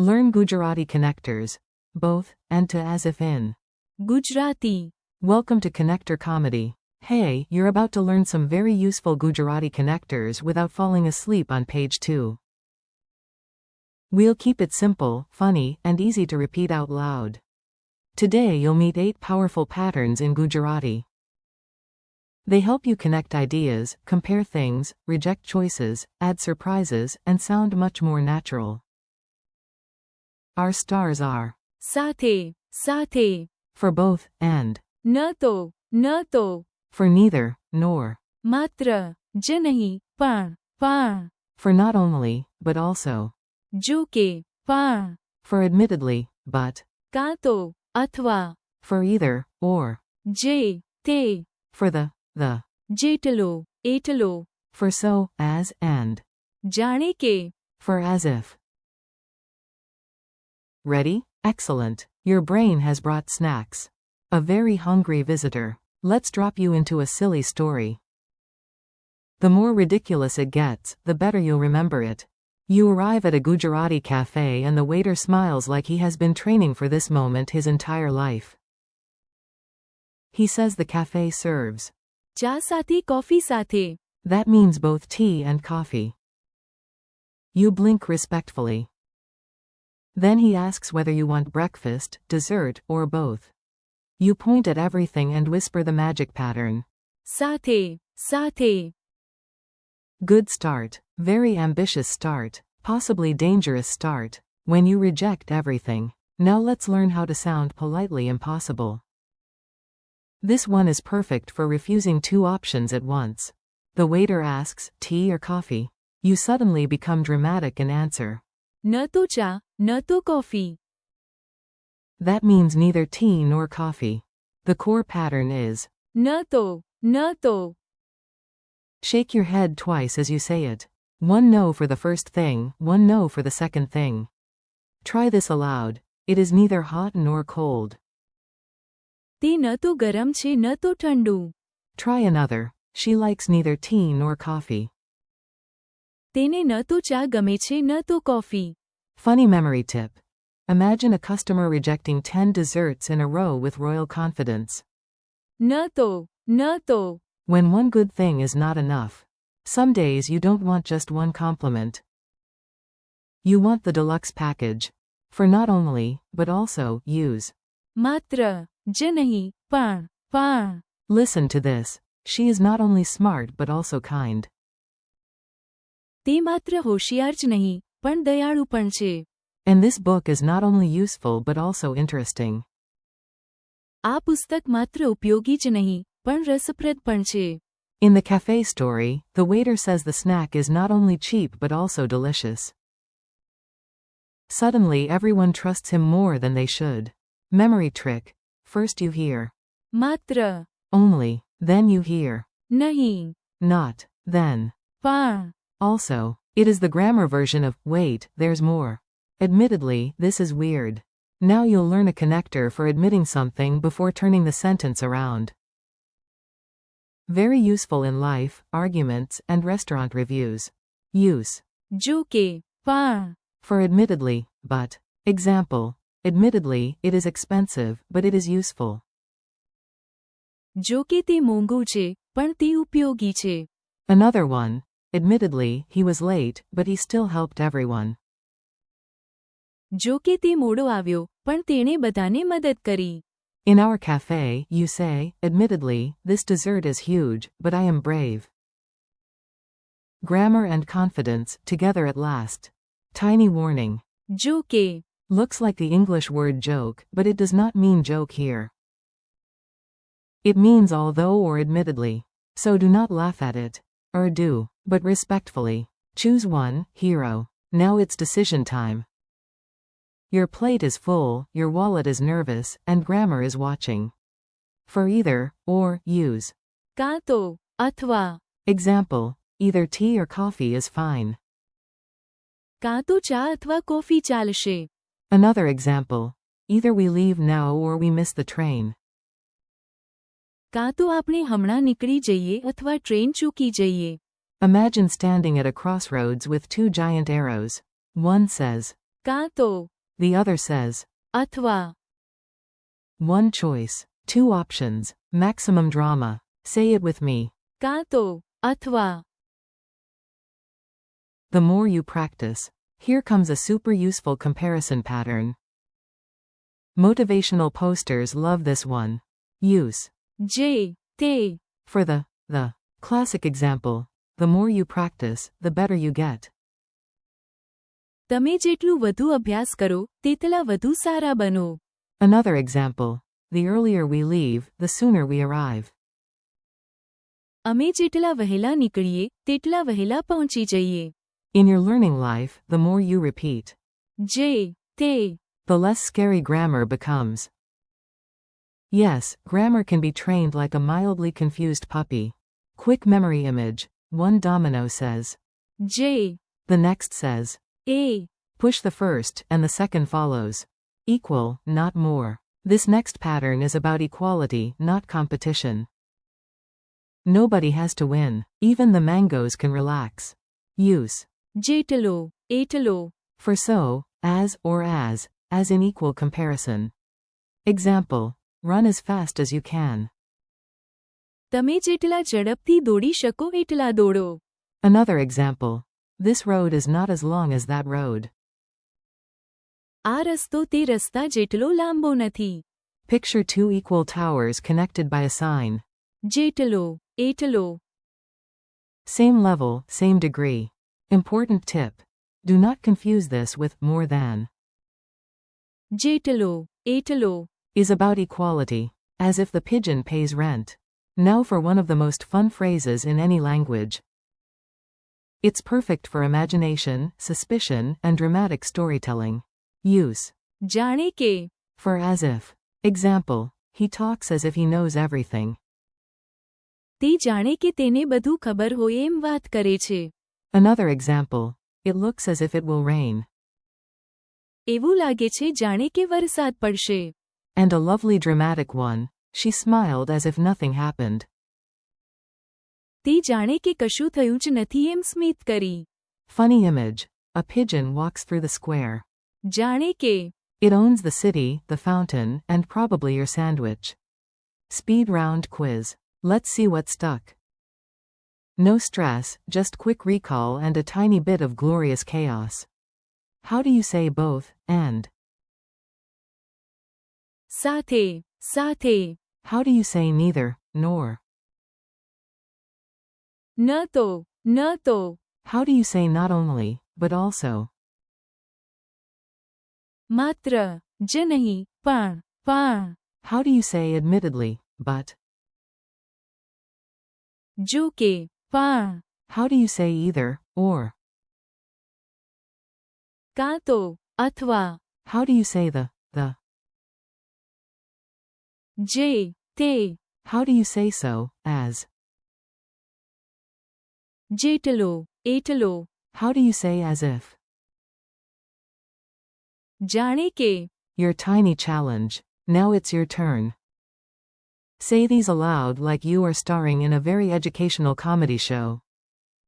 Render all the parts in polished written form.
Learn Gujarati connectors. Both, and to as if in. Gujarati. Welcome to Connector Comedy. Hey, you're about to learn some very useful Gujarati connectors without falling asleep on page 2. We'll keep it simple, funny, and easy to repeat out loud. Today you'll meet 8 powerful patterns in Gujarati. They help you connect ideas, compare things, reject choices, add surprises, and sound much more natural. Our stars are Sathe. Sathe. for both, and न तो for neither, nor, मात्र ज नहीं पण for not only, but also, जो के पण for admittedly, but, कां तो अथवा for either, or, जे ते for the, Jaitley एटलो for so, as, and, जाने के for as if. Ready? Excellent. Your brain has brought snacks. A very hungry visitor. Let's drop you into a silly story. The more ridiculous it gets, the better you'll remember it. You arrive at a Gujarati cafe and the waiter smiles like he has been training for this moment his entire life. He says the cafe serves. चा साथे coffee साथे. That means both tea and coffee. You blink respectfully. Then he asks whether you want breakfast, dessert, or both. You point at everything and whisper the magic pattern. साथे साथे. Good start. Very ambitious start. Possibly dangerous start. When you reject everything. Now let's learn how to sound politely impossible. This one is perfect for refusing 2 options at once. The waiter asks, tea or coffee? You suddenly become dramatic and answer. न तो चा न तो coffee. That means neither tea nor coffee. The core pattern is न तो. shake your head twice as you say it. 1 no for the first thing, 1 no for the second thing. Try this aloud. It is neither hot nor cold. તે ન તો ગરમ છે ન તો ઠંડુ. Try another. She likes neither tea nor coffee. તેને ન તો ચા ગમે છે ન તો coffee. Funny memory tip. Imagine a customer rejecting 10 desserts in a row with royal confidence. ન તો. When one good thing is not enough. Some days you don't want just one compliment. You want the deluxe package. For not only, but also, use. માત્ર ज नहीं पण. Listen to this. She is not only smart but also kind. તે માત્ર હોશિયાર જ નહીં પણ દયાળુ પણ છે. And this book is not only useful but also interesting. આ પુસ્તક માત્ર ઉપયોગી જ નહીં પણ રસપ્રદ પણ છે. In the cafe story, the waiter says the snack is not only cheap but also delicious. Suddenly everyone trusts him more than they should. Memory trick. First you hear માત્ર only, then you hear નહીં not, then પણ. also. It is the grammar version of wait, there's more. Admittedly, this is weird. Now you'll learn a connector for admitting something before turning the sentence around. Very useful in life, arguments, and restaurant reviews. Use જો કે પણ. for admittedly, but. Example. Admittedly, it is expensive, but it is useful. જો કે તે મોંઘું છે પણ તે ઉપયોગી છે. Another one. Admittedly, he was late, but he still helped everyone. જો કે તે મોડો આવ્યો પણ તેણે બધાને મદદ કરી. In our cafe, you say, admittedly, this dessert is huge, but I am brave. Grammar and confidence, together at last. Tiny warning. જો કે Looks like the English word joke, but it does not mean joke here. It means although or admittedly. So do not laugh at it. Or do, but respectfully. Choose one, hero. Now it's decision time. Your plate is full, your wallet is nervous, and grammar is watching. For either, or, use. કાં તો અથવા. Example. Either tea or coffee is fine. કાં તો ચા અથવા coffee ચાલશે. Another example. Either we leave now or we miss the train. કાં તો આપણે હમણાં નીકળી જઈએ અથવા ટ્રેન ચૂકી જઈએ. Imagine standing at a crossroads with 2 giant arrows. One says, કાં તો, The other says. અથવા, One choice. Two options. Maximum drama. Say it with me. કાં તો, અથવા. The more you practice. Here comes a super useful comparison pattern. Motivational posters love this one. Use. જે, તે, For the classic example. The more you practice, the better you get. તમે જેટલું વધુ અભ્યાસ કરો, તેટલા વધુ સારા બનો. Another example. The earlier we leave, the sooner we arrive. અમે જેટલા વહેલા નીકળીએ, તેટલા વહેલા પહોંચી જઈએ. In your learning life, the more you repeat, જે, તે, the less scary grammar becomes. Yes, grammar can be trained like a mildly confused puppy. Quick memory image. One domino says. જે, The next says. A, Push the first, and the second follows. Equal, not more. This next pattern is about equality, not competition. Nobody has to win. Even the mangoes can relax. Use. જેટલો, એટલો, For so, or as in equal comparison. Example. Run as fast as you can. તમે જેટલા ઝડપથી દોડી શકો એટલા દોડો. Another example. This road is not as long as that road. આ રસ્તો તે રસ્તા જેટલો લાંબો નથી. Picture two equal towers connected by a sign. જેટલો, એટલો, Same level, same degree. Important tip. Do not confuse this with more than. જેટલો, એટલો, Is about equality. As if the pigeon pays rent. Now for one of the most fun phrases in any language. It's perfect for imagination, suspicion, and dramatic storytelling. Use. જાણે કે, For as if. Example. He talks as if he knows everything. તે જાણે કે તેને બધું ખબર હોય એમ વાત કરે છે. Another example. It looks as if it will rain. એવું લાગે છે જાણે કે વરસાદ પડશે. And a lovely dramatic one. She smiled as if nothing happened. તે જાણે કે કશું થયું જ નથી એમ સ્મિત કરી. Funny image. A pigeon walks through the square. જાણે કે, It owns the city, the fountain, and probably your sandwich. Speed round quiz. Let's see what stuck. No stress, just quick recall and a tiny bit of glorious chaos. How do you say both, and? સાથે, સાથે, How do you say neither, nor? ન તો, ન તો, How do you say not only, but also? માત્ર, જ નહીં, પણ, How do you say admittedly, but? જો કે, પણ, How do you say either, or? કાં તો, અથવા, How do you say the? જે, તે, How do you say so, as? જેટલો, એટલો, How do you say as if? જાણે કે, Your tiny challenge. Now it's your turn. Say these aloud like you are starring in a very educational comedy show.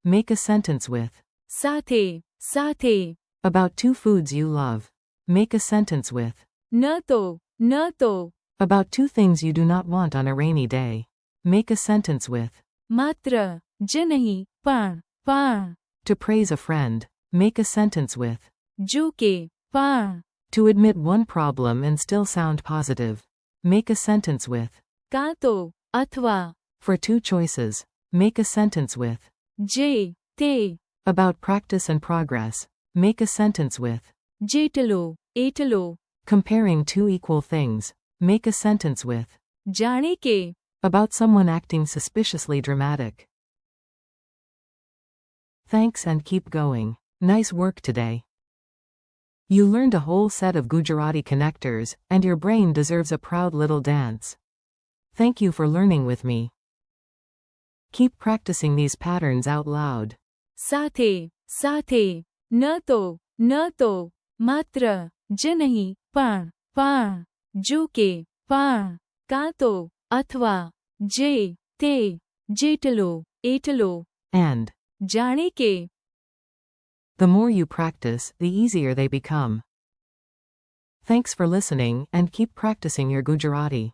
Make a sentence with. સાથે, સાથે, About two foods you love. Make a sentence with. ન તો, ન તો, About two things you do not want on a rainy day. Make a sentence with. માત્ર, જ નહીં, પણ, To praise a friend. Make a sentence with. જો કે, પણ, To admit one problem and still sound positive. Make a sentence with. કાં તો, અથવા, For two choices. Make a sentence with. જે, તે, About practice and progress. Make a sentence with. જેટલો, એટલો, Comparing two equal things. Make a sentence with. જાણે કે, About someone acting suspiciously dramatic. Thanks and keep going. Nice work today. You learned a whole set of Gujarati connectors, and your brain deserves a proud little dance. Thank you for learning with me. Keep practicing these patterns out loud. સાથે, સાથે, ન તો, માત્ર, જ નહીં, પણ, જો કે, કાં તો, અથવા, જે, તે, જેટલો, એટલો, And જાણે કે, the more you practice, the easier they become. Thanks for listening and keep practicing your Gujarati.